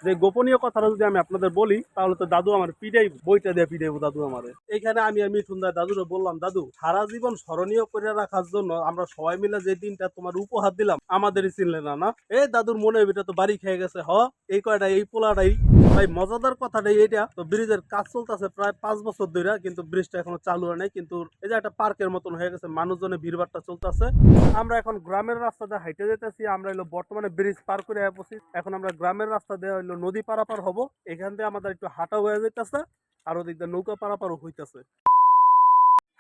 যে গোপনীয় কথাটা যদি আমি আপনাদের বলি তাহলে তো দাদু আমার পিটাইব, বইটা দিয়ে পিটাইব দাদু আমারে। এইখানে আমি মিঠুন দা দাদুরে বললাম, দাদু সারা জীবন স্মরণীয় করে রাখার জন্য আমরা সবাই মিলে যে দিনটা তোমার উপহার দিলাম আমাদেরই চিনলে না না। এই দাদুর মনে এটা তো বাড়ি খেয়ে গেছে। এই কয়টা এই পোলাটাই ভাই মজাদার কথাটাই এটা। তো ব্রিজের কাজ চলতেছে প্রায় 5 বছর ধরে, কিন্তু ব্রিজটা এখনো চালু হয় নাই। কিন্তু এই যে একটা পার্কের মতন হয়ে গেছে, মানুষজনের ভিড়ভাড়টা চলতেছে। আমরা এখন গ্রামের রাস্তা দিয়ে হাইটে যেতেছি। আমরা হলো বর্তমানে ব্রিজ পার করে পৌঁছি। এখন আমরা গ্রামের রাস্তা দিয়ে হলো নদী পারাপার হব। এখান থেকে আমাদের একটু হাঁটা হয়ে যেতেছে, আর ওদিক দিয়ে নৌকা পারাপারও হইতেছে।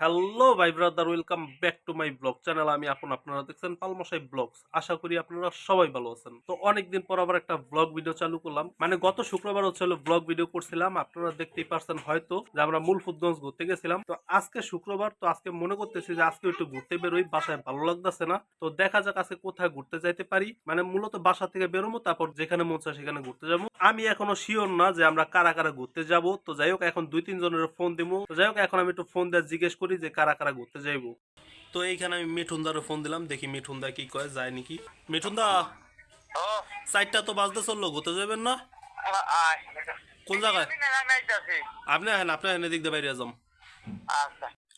হ্যালো ভাই brother, welcome back to my blog channel. আমি আপনারা দেখছেন পালমশাই ব্লগস। আশা করি আপনারা সবাই ভালো আছেন। তো অনেকদিন পর আবার একটা ব্লগ ভিডিও চালু করলাম। মানে গত শুক্রবার হচ্ছে ব্লগ ভিডিও করছিলাম, আপনারা দেখতেই পারছেন হয়তো যে আমরা মুলফুদগঞ্জ ঘুরতে গেছিলাম। তো আজকে শুক্রবার, তো আজকে মনে করতেছি যে আজকে একটু ঘুরতে বেরোই, বাসায় ভালো লাগতেছে না। তো দেখা যাক আজকে কোথায় ঘুরতে যাইতে পারি। মানে মূলত বাসা থেকে বেরোবো, তারপর যেখানে মন চায় সেখানে ঘুরতে যাবো। আমি এখনো শিওর না যে আমরা কারা কারা ঘুরতে যাব। তো যাই হোক, এখন 2-3 জনের ফোন দিবো। তো যাই হোক, এখন আমি একটু ফোন দিয়ে জিজ্ঞেস করি যে কারা কারা ঘুরতে যাইবো। তো এইখানে আমি মিঠুনদারও ফোন দিলাম, দেখি মিঠুনদা কি কয়, যায় নাকি। মিঠুনদা, সাইডটা তো বাজতে চললো, ঘুরতে যাবেন না? কোন জায়গায়? আপনি আপনি এদিক দিয়ে বাইরে যাম।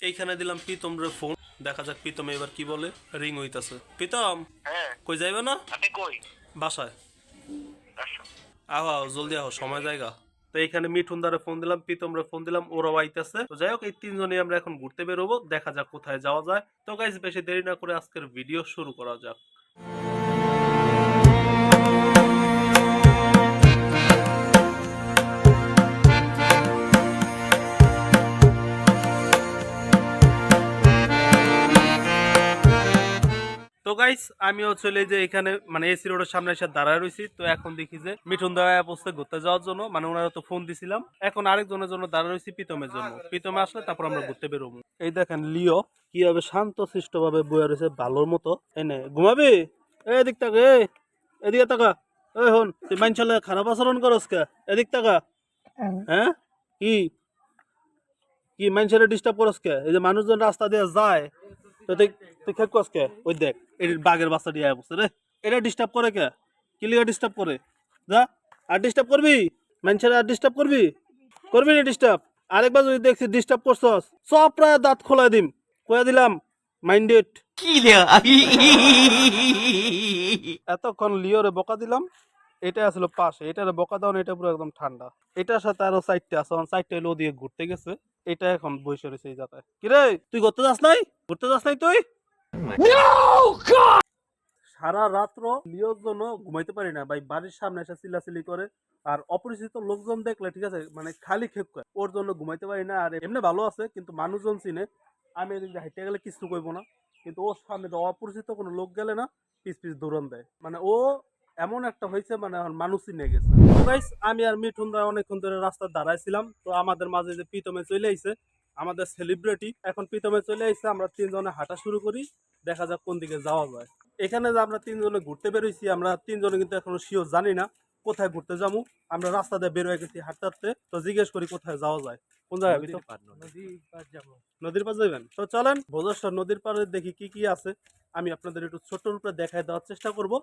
এইখানে দিলাম প্রীতমের ফোন, দেখা যাক প্রীতম এবার কি বলে। রিং হইতাছে। প্রীতম, কই যাইবে না? বাসায় আহো, জলদি আহো, সময় জায়গা। তো এইখানে মিঠুনদারে ফোন দিলাম, প্রীতমরে ফোন দিলাম, ওরাও আইতাছে। তো যাই হোক, এই 3 জনই আমরা এখন ঘুরতে বেরোবো, দেখা যাক কোথায় যাওয়া যায়। তো গাইস, বেশি দেরি না করে আজকের ভিডিও শুরু করা যাক। তো গাইস, আমিও চলে যে এখানে মানে এসি রোডের সামনে এসে দাঁড়ায় রয়েছি। তো এখন দেখি যে মিঠুন দা বসতে ঘুরতে যাওয়ার জন্য, মানে ওনারা তো ফোন দিছিলাম। এখন আরেকজনের জন্য দাঁড়ায় রয়েছি, প্রীতমের জন্য। প্রীতমে আসলে তারপর আমরা ঘুরতে বেরোবো। এই দেখেন লিও কিভাবে শান্ত শিষ্ট ভাবে বয়ে রয়েছে ভালোর মতো। এনে ঘুমাবি? এদিক তাকা, এদিকে তাকা। ওই হন, তুই মাইনছালে খারাপ আচরণ করস কে? এদিক তাকা। হ্যাঁ, কি কি মাইনছালে ডিস্টার্ব করস কে? এই যে মানুষজন রাস্তা দিয়ে যায়, তো তুই খেক কস কে? ওই দেখ, এই বাঘের বাচ্চা দিয়ে বসে রে। এটা ডিস্টার্ব করে কে? কিলিয়া ডিস্টার্ব করে? যা, আর ডিস্টার্ব করবি? মানুষের আর ডিস্টার্ব করবি? করবি না ডিস্টার্ব? আরেকবার যদি দেখছি ডিস্টার্ব করছস, সব প্রায় দাঁত খোলা দিম, কয়ে দিলাম। মাইন্ডেড। কি এতক্ষণ লিওরে বকা দিলাম, এটা আসলে পাশে, এটারে বকা দাও না, এটা পুরো একদম ঠান্ডা। এটার সাথে আরো 4টা আছে, 4টা এলো দিয়ে ঘুরতে গেছে। এটা এখন বসে রয়েছে এই জায়গায়। কিরে, তুই ঘুরতে যাস নাই? ঘুরতে যাস নাই তুই? সারা রাত্র লিওর জন্য ঘুমাইতে পারি না ভাই। বাড়ির সামনে এসে চিল্লাচিল্লি করে, আর অপরিচিত লোকজন দেখলে ঠিক আছে মানে খালি খেপ করে, ওর জন্য ঘুমাইতে পারি না। আর এমনি ভালো আছে, কিন্তু মানুষজন চিনে। আমি এদিক দিয়ে হাইটে গেলে কিছু কইবো না, কিন্তু ওর সামনে অপরিচিত কোনো লোক গেলে না পিস পিস দৌড়ান দেয়। মানে ও এমন একটা হয়েছে, মানে এখন মানুষ চিনে গেছে। গাইস, আমি আর মিঠুন দা অনেকক্ষণ ধরে রাস্তায় দাঁড়াইছিলাম। তো আমাদের মাঝে যে প্রীতমে চলে আইছে, আমাদের সেলিব্রিটি, এখন প্রীতমে চলে আইছে। আমরা 3 জনে হাঁটা শুরু করি, দেখা যাক কোন দিকে যাওয়া যায়। এখানে যে আমরা 3 জনে ঘুরতে বেরোইছি, আমরা 3 জনে কিন্তু এখনো শিওর জানি না কোথায় ঘুরতে যাবো। আমরা রাস্তা দিয়ে বের হয়ে গেছি হাঁটতে হাঁটতে। তো জিজ্ঞেস করি কোথায় যাওয়া যায়। কোন জায়গায়? নদীর পার যাবেন? তো চলেন ভোজেশ্বর নদীর পাড়ে দেখি কি কি আছে। আমি আপনাদের একটু ছোট্ট রূপে দেখায় দেওয়ার চেষ্টা করব।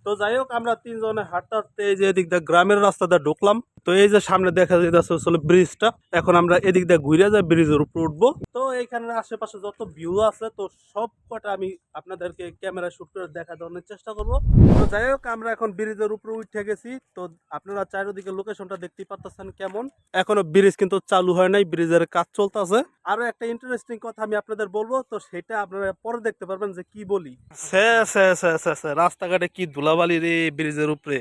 তো যাই হোক, আমরা 3 জনে হাঁটতে হাঁটতে এই যে এদিক দিয়ে গ্রামের রাস্তা দিয়ে ঢুকলাম। তো এই যে সামনে দেখা যাচ্ছে আসলে ব্রিজটা। এখন আমরা এদিক দিয়ে ঘুরে যাই, ব্রিজের উপর উঠবো। তো এইখানে আশেপাশে যত ভিউ আছে, তো সব কটা আমি আপনাদেরকে ক্যামেরা শুট করে দেখা দেওয়ার চেষ্টা করব। তো যাই হোক, আমরা এখন ব্রিজের উপরে উঠে গেছি। তো আপনারা চারিদিকে লোকেশনটা দেখতেই পাচ্ছেন কেমন। এখনো ব্রিজ কিন্তু চালু হয় নাই, ব্রিজের কাজ চলতেছে। আরো একটা ইন্টারেস্টিং কথা আমি আপনাদের বলবো, তো সেটা আপনারা পরে দেখতে পারবেন যে কি বলি। রাস্তাঘাটে কি ধুলাবালি রে ব্রিজের উপরে,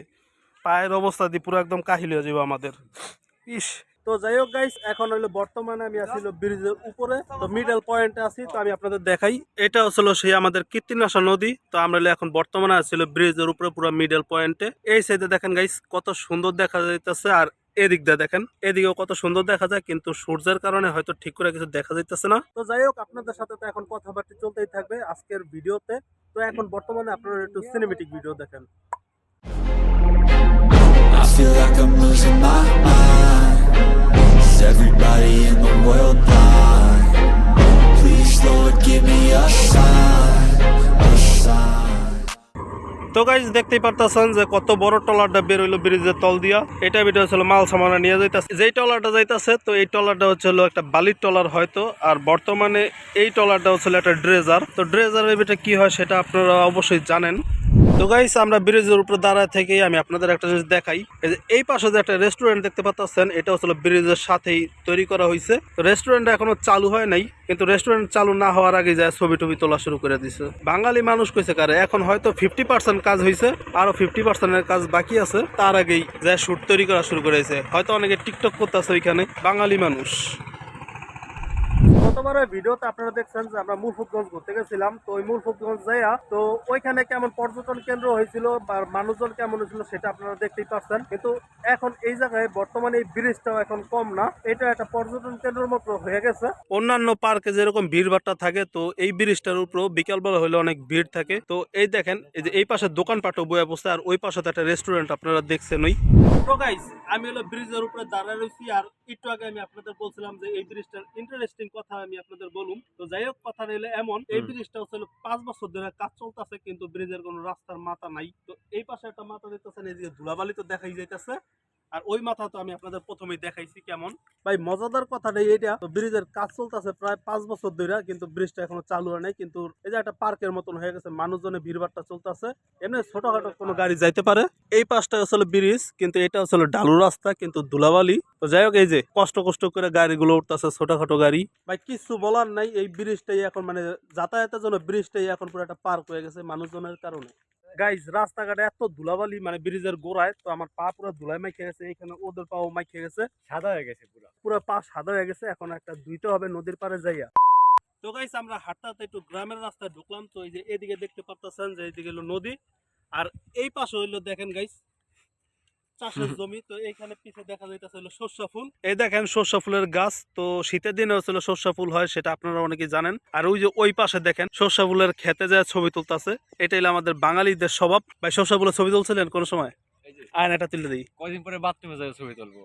পায়ের অবস্থা দিয়ে পুরো একদম কাহিল হয়ে যাবে আমাদের। ইস। তো যাই হোক গাইস, এখন হলো বর্তমানে আমি আছি ব্রিজের উপরে, তো মিডল পয়েন্টে আছি। তো আমি আপনাদের দেখাই, এটা হলো সেই আমাদের কীর্তিনাশা নদী। তো আমরা এখন বর্তমানে আছি ব্রিজের উপরে, পুরো মিডল পয়েন্টে। এই সাইডে দেখেন গাইস, কত সুন্দর দেখা যাইতেছে। আর এদিক দিয়ে দেখেন, এদিকেও কত সুন্দর দেখা যায়, কিন্তু সূর্যের কারণে হয়তো ঠিক করে কিছু দেখা যাইতেছে না। তো যাই হোক, আপনাদের সাথে তো এখন কথাবার্তা চলতেই থাকবে আজকের ভিডিওতে। তো এখন বর্তমানে আপনারা একটু সিনেমেটিক ভিডিও দেখেন। I feel like I'm losing my mind. Is everybody in the world blind? Please Lord, give me a sign, a sign. তো গাইস দেখতেই পারতেছেন যে কত বড় ট্রলারটা বের হইলো ব্রিজের তল দিয়া। এটা ভিডিও হচ্ছিল মাল সামানা নিয়ে যাইতেছে, যেই ট্রলারটা যাইতেছে তো এই ট্রলারটা হচ্ছিল একটা বালির ট্রলার হয়তো, আর বর্তমানে এই ট্রলারটা হচ্ছিল একটা ড্রেজার। তো ড্রেজারের ভিতরে কি হয় সেটা আপনারা অবশ্যই জানেন। তো গাইস আমরা ব্রিজের উপরে দাঁড়ায় থেকে আমি আপনাদের একটা জিনিস দেখাই। এই পাশে যে একটা রেস্টুরেন্ট দেখতে পাচ্ছেন, এটা হচ্ছে ব্রিজের সাথেই তৈরি করা হয়েছে। তো রেস্টুরেন্টটা এখনো চালু হয় নাই, কিন্তু রেস্টুরেন্ট চালু না হওয়ার আগে যায় ছবি টবি তোলা শুরু করে দিছে। বাঙালি মানুষ কইছে কারে এখন হয়তো 50% কাজ হয়েছে, আরো 50% কাজ বাকি আছে, তার আগেই যায় শুট তৈরি করা শুরু করেছে। হয়তো অনেকে টিকটক করতেছে ওইখানে, বাঙালি মানুষ। গতবারের ভিডিওতে আপনারা দেখছেন যে আমরা মুরফুটগঞ্জ ঘুরতে গেছিলাম। তো ওই মুরফুটগঞ্জ যাইয়া তো ওইখানে কেমন পর্যটন কেন্দ্র হয়েছিল বা মানুষজন কেমন হয়েছিল সেটা আপনারা দেখতেই পাচ্ছেন। কিন্তু এখন এই জায়গায় বর্তমানে এই ব্রিজটাও এখন কম না, এটা একটা পর্যটন কেন্দ্রের মতো হয়ে গেছে। অন্যান্য পার্কে যেরকম ভিড় ভাট্টা থাকে, তো এই ব্রিজটার উপরেও বিকালবেলা হলে অনেক ভিড় থাকে। তো এই দেখেন এই যে এই পাশে দোকানপাটও বয়ে বসে, আর ওই পাশে একটা রেস্টুরেন্ট আপনারা দেখছেন। ওই তো গাইস আমি হলো ব্রিজের উপরে দাঁড়ায় রয়েছি, আর একটু আগে আমি আপনাদের বলছিলাম যে এই ব্রিজটার ইন্টারেস্টিং কথা আমি আপনাদের বলুম। তো যাই হোক, কথা রইলে এমন, এই ব্রিজটা হচ্ছে 5 বছর ধরে কাজ চলতেছে, কিন্তু ব্রিজের কোনো রাস্তার মাথা নাই। তো এই পাশে একটা মাথা দেখতেছেন, এইদিকে ধুলাবালি তো দেখাই যাইতেছে, আর ওই মাথা তো আমি আপনাদের প্রথমেই দেখাইছি কেমন। ভাই মজাদার কথাটা এইটা, তো ব্রিজের কাজ চলতেছে প্রায় 5 বছর ধরে, কিন্তু ব্রিজটা এখনো চালু হয় নাই। কিন্তু এই যে একটা পার্কের মতন হয়ে গেছে, মানুষজনের ভিড়ভাট্টা চলতেছে, এমনি ছোটখাটো কোনো গাড়ি যাইতে পারে। এই পাশটা আসলে ব্রিজ, কিন্তু এটা আসলে ঢালু রাস্তা, কিন্তু ধুলাবালি। তো যাই হোক, এই যে কষ্ট কষ্ট করে গাড়িগুলো উঠতেছে, ছোটখাটো গাড়ি। ভাই কিছু বলার নাই, এই ব্রিজটাই এখন মানে যাতায়াতের জন্য ব্রিজটাই এখন পুরো একটা পার্ক হয়ে গেছে মানুষজনের কারণে। গাইজ রাস্তাঘাটে এত ধুলাবালি, মানে ব্রিজের গোড়ায় তো আমার পা পুরো ধুলায় মাইখে গেছে, এখানে ওদের পাও মাইখে গেছে, সাদা হয়ে গেছে, পুরো পা সাদা হয়ে গেছে। এখন একটা ধুইতে হবে নদীর পাড়ে যাইয়া। তো গাইজ আমরা হাঁটতে একটু গ্রামের রাস্তায় ঢুকলাম। তো এই যে এদিকে দেখতে পারতেছেন যে এইদিকে হলো নদী, আর এই পাশে হইলো দেখেন গাইজ চাষের জমি। তো এইখানে পিছে দেখা যাইতেছে হলো সর্ষা ফুল। এই দেখেন সর্ষা ফুলের গাছ। তো শীতের দিনে হচ্ছে সর্ষা ফুল হয়, সেটা আপনারা অনেকে জানেন। আর ওই যে ওই পাশে দেখেন সর্ষা ফুলের খেতে যায় ছবি তুলতেছে। এটাই হলো আমাদের বাঙালিদের স্বভাব। ভাই সর্ষা ফুলের ছবি তুলছিলেন কোন সময়? আয়ন এটা তুলে দিই, কয়দিন পরে বাথরুমে যাই ছবি তুলবো।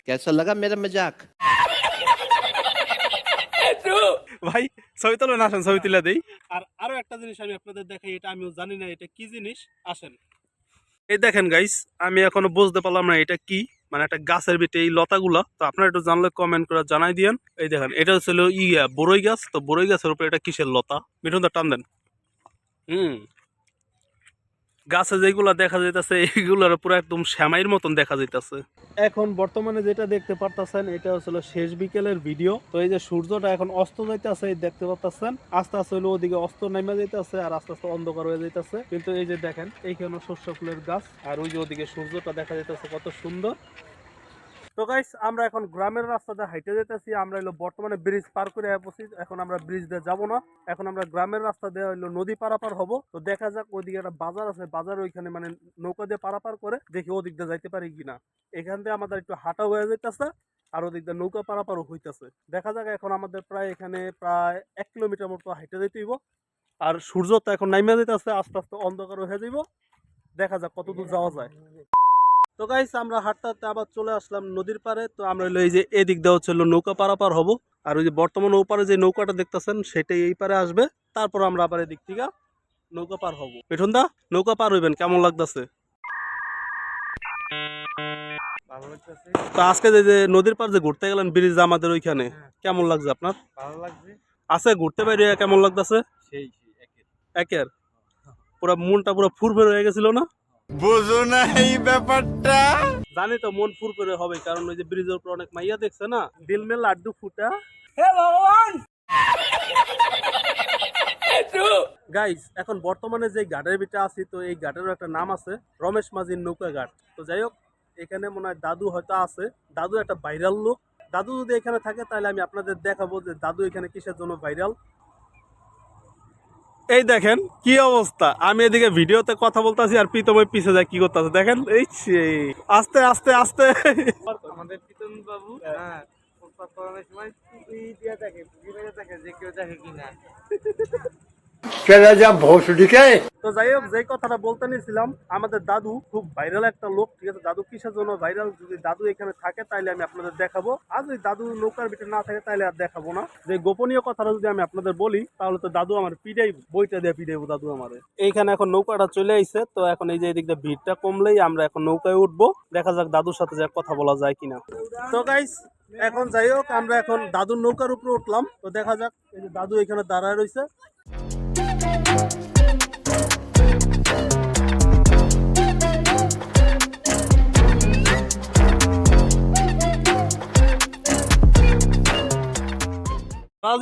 कैसा लगा मेरा मजाक? ভাই ছবি তুলবেন, আসেন ছবি তুলে দিই। আর আরো একটা জিনিস আমি আপনাদের দেখাই, এটা আমিও জানি না এটা কি জিনিস, আসেন। এই দেখেন গাইস, আমি এখনো বুঝতে পারলাম না এটা কি, মানে একটা গাছের ভিতরে এই লতাগুলা। তো আপনারা একটু জানলে কমেন্ট করে জানাই দিয়েন। এই দেখেন এটা হচ্ছে বড়ই গাছ। তো বড়ই গাছের উপরে এটা কিসের লতা, মিঠুন দা টান দেন। গাছে যেগুলা দেখা যাইতেছে এইগুলার পুরো একদম শ্যামাইয়ের মতন দেখা যাইতেছে। এখন বর্তমানে যেটা দেখতে পারতেছেন এটা হচ্ছে শেষ বিকেলের ভিডিও। তো এই যে সূর্যটা এখন অস্ত যাইতেছে, দেখতে পারতেছেন আস্তে আস্তে হলো ওদিকে অস্ত নেমে যাইতেছে, আর আস্তে আস্তে অন্ধকার হয়ে যাইতেছে। কিন্তু এই যে দেখেন এইখানে সর্ষে ফুলের গাছ, আর ওই যে ওদিকে সূর্যটা দেখা যাইতেছে কত সুন্দর। তো গাইস আমরা এখন গ্রামের রাস্তাতে হাইটে যেতেছি। আমরা হলো বর্তমানে ব্রিজ পার করে পড়ছি, এখন আমরা ব্রিজ দিয়ে যাবো না, এখন আমরা গ্রামের রাস্তা দিয়ে হলো নদী পারাপার হব। তো দেখা যাক, ওইদিকে একটা বাজার আছে, বাজার ওইখানে মানে নৌকা দিয়ে পারাপার করে দেখি ওদিক দিয়ে যাইতে পারি কিনা। এখান থেকে আমাদের একটু হাঁটা হয়ে যাইতেছে, আর ওদিক দিয়ে নৌকা পারাপারও হইতেছে। দেখা যাক, এখন আমাদের প্রায় এখানে প্রায় 1 কিলোমিটার মতো হাইটে যেতে হইব। আর সূর্য তো এখন নাইমে যাইতেছে, আস্তে আস্তে অন্ধকার হয়ে যাইব। দেখা যাক কত দূর যাওয়া যায়। তো গাইস আমরা হাঁটতে হাঁটতে আবার চলে আসলাম নদীর পাড়ে। তো আমরা এই যে এদিক দেওয়া হচ্ছে নৌকা পারাপার হব, আর ওই যে বর্তমানে ওপারে যে নৌকাটা দেখতেছেন সেটাই এই পারে আসবে। তারপর আমরা আবার এদিক থেকে নৌকা পার হব। মিঠুন দা নৌকা পার হইবেন, কেমন লাগতেছে? ভালো লাগতেছে। তো আজকে যে নদীর পার যে ঘুরতে গেলেন ব্রিজ আমাদের ওইখানে, কেমন লাগছে আপনার? ভালো লাগছে। আছে ঘুরতে বাইরে কেমন লাগতেছে? সেই একের পুরো মনটা পুরো ফুরফুরে হয়ে গেছিল না? বুঝো না এই ব্যাপারটা? জানি তো মন ফুরফুরে হবে, কারণ ওই যে ব্রিজের উপর অনেক মাইয়া দেখছে না, দিল মে লাড্ডু ফুটা। গাইস এখন বর্তমানে যে ঘাটের ভিতরে আছি, তো এই ঘাটের একটা নাম আছে রমেশ মাঝির নৌকা ঘাট। তো যাই হোক, এখানে মনে হয় দাদু হয়তো আছে। দাদু একটা ভাইরাল লোক, দাদু যদি এখানে থাকে তাহলে আমি আপনাদের দেখাবো যে দাদু এখানে কিসের জন্য ভাইরাল। এই দেখেন কি অবস্থা, আমি এদিকে ভিডিওতে কথা বলতেছি আর প্রীতম ওই পিছে যায় কি করতেছে দেখেন। এই আস্তে আস্তে আস্তে আমাদের পিতন বাবু প্রস্তাব করানোর সময় টুপি দিয়ে দেখে, টুপি মেরে দেখে যে কেউ দেখে কিনা। তো যাই হোক, যে কথাটা বলতে নিয়েছিলাম, আমাদের দাদু খুব ভাইরাল একটা লোক, ঠিক আছে? দাদু কিসের জন্য ভাইরাল? যদি দাদু এখানে থাকে তাইলে আমি আপনাদের দেখাবো, আর যদি দাদু নৌকার ভিতরে না থাকে তাইলে আর দেখাবো না। যে গোপনীয় কথাটা যদি আমি আপনাদের বলি তাহলে তো দাদু আমার পিটাইব, বইটা দিয়ে পিটাইবো দাদু আমারে। এইখানে এখন নৌকাটা চলে আইছে, তো এখন এই যে এদিক দিয়ে ভিড়টা কমলেই আমরা এখন নৌকায় উঠবো। দেখা যাক দাদুর সাথে যা কথা বলা যায় কিনা। তো গাইস, এখন যাই হোক, আমরা এখন দাদুর নৌকার উপরে উঠলাম। তো দেখা যাক, এই যে দাদু এখানে দাঁড়ায় রয়েছে।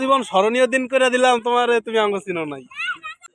জীবন স্মরণীয় দিন করে দিলাম তোমার, তুমি আঙ্গ চিনো নাই।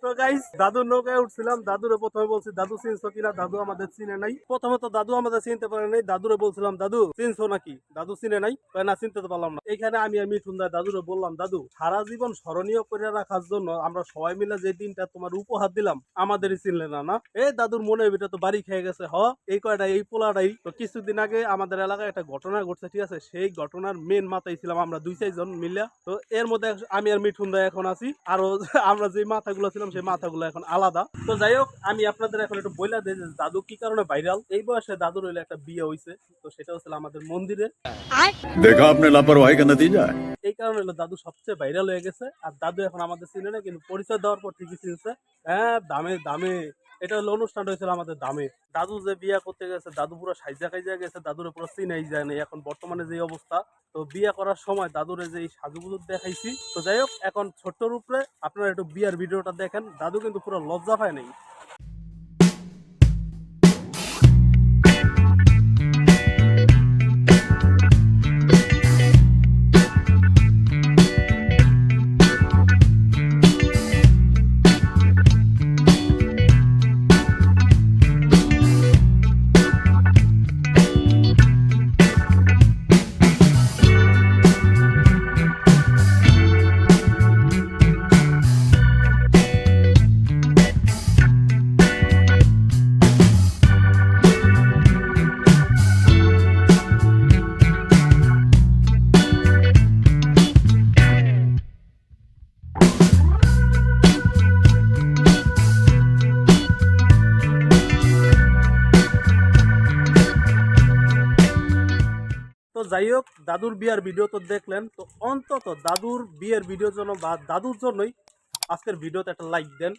তো গাইস, দাদুর নৌকায় উঠছিলাম। দাদুরে প্রথমে বলছি দাদু চিনছো কিনা, দাদু আমাদের চিনে নাই। প্রথমে তো দাদু আমাদের চিনতে পারে নাই। দাদুরে বলছিলাম দাদু চিনছো নাকি, দাদু চিনে নাই। না, চিনতে তো পারলাম না। এইখানে আমি মিঠুন দাদুরে বললাম, দাদু সারা জীবন স্মরণীয় করে রাখার জন্য আমরা সবাই মিলে যে দিনটা তোমার উপহার দিলাম আমাদেরই চিনলে না। না, এই দাদুর মনে এটা তো বাড়ি খেয়ে গেছে। এই কয়টা, এই পোলাটাই তো। কিছুদিন আগে আমাদের এলাকায় একটা ঘটনা ঘটছে, ঠিক আছে? সেই ঘটনার মেন মাথায় ছিলাম আমরা 2-4 জন মিলে। তো এর মধ্যে আমি আর মিঠুন দা এখন আছি, আরো আমরা যে মাথাগুলো ছিলাম সেই মাথাগুলো এখন আলাদা। তো যাই হোক, আমি আপনাদের এখন একটু বইলা দিই যে দাদু কি কারণে ভাইরাল। এই বয়সে দাদুর হইলে একটা বিয়ে হইছে, তো সেটা হচ্ছিল আমাদের মন্দিরে। देखा आपने लापरवाही का नतीजा है। এই কারণে হলো দাদু সবচেয়ে ভাইরাল হয়ে গেছে। আর দাদু এখন আমাদের চিনে না, কিন্তু পরিচয় দেওয়ার পর ঠিকই চিনছে। হ্যাঁ, দামে দামে। এটা হলো অনুষ্ঠানটা হয়েছিল আমাদের দামে। দাদু যে বিয়ে করতে গেছে, দাদু পুরো সাইজা খাইজা গেছে, দাদুরে পুরো চিনাই যায় না এখন বর্তমানে যে অবস্থা। তো বিয়ে করার সময় দাদুরে যে সাজুগুজু দেখাইছি। তো যাই হোক, এখন ছোট্টর উপরে আপনারা একটু বিয়ার ভিডিওটা দেখেন। দাদু কিন্তু পুরো লজ্জা পায় নাই। তো যাই হোক, দাদুর বিয়ার ভিডিও তো দেখলেন। তো অন্তত দাদুর বিয়ের ভিডিওর জন্য বা দাদুর জন্যই আজকের ভিডিওতে একটা লাইক দেন।